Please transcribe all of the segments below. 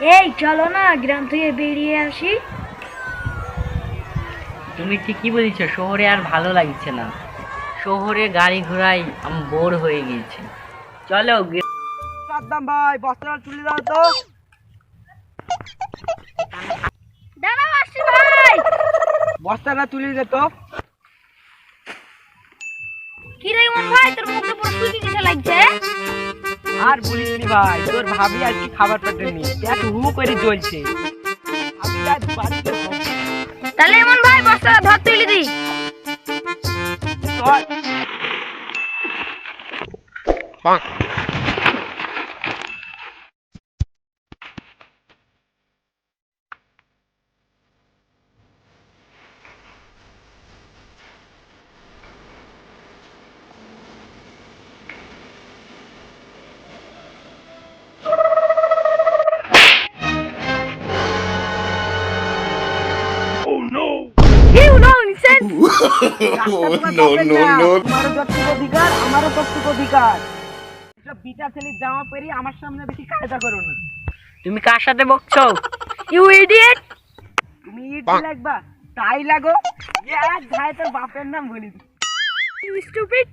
এই চলো না গ্রাম থেকে বেরিয়ে আসি। তুমি ঠিকই বলেছো, শহরে আর ভালো লাগছে না। শহরে গাড়ি ঘোড়ায় আমি বোর হয়ে গিয়েছি। চলো সাদ্দাম ভাই বস্তাটা তুলে দাও তো। দাঁড়াও আসছি ভাই। বস্তাটা তুলে দে তো। কি রে ইমন ভাই, তোর মুখে পুরো সুজি দিতে লাগছে। আর বলিস নি ভাই, তোর ভাবি আর কি খাবার পাঠানি, পেট হু করে জ্বলছে। আমি আজ বাড়িতে তাহলে ইমন ভাই বস্তাটা ধর তুলে দি। চল। You nonsense. No, no, no. তোমারও যতটুকু অধিকার, আমারও ততটুকু অধিকার। এসব বিটা ছেলে জামা পরি আমার সামনে বেশি কায়দা করো না। তুমি কার সাথে বকছো? You idiot. তুমি ইট লাগবা, তাই লাগো। এক ভাই তোর বাপের নাম বলি। You stupid.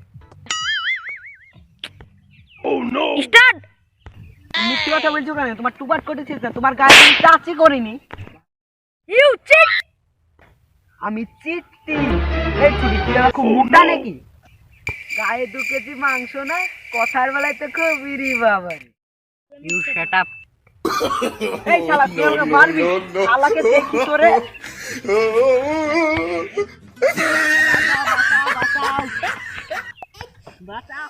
Oh no. Start. মিথ্যে কথা বলছো কেন? তোমার টুবাট করেছে, তোমার গায়ে আমি টাচই করিনি। You cheat. আমি চিটটি। এই চুরি কি খুব মোটা নাকি? গায়ে 2 কেজি মাংস না, কথার বেলায় তো খুব ইরি বাবা। You shut up. এই শালা তুই আমাকে মারবি? শালাকে দেখি তোরে। বাঁচাও, বাঁচাও, বাঁচাও। বাঁচাও।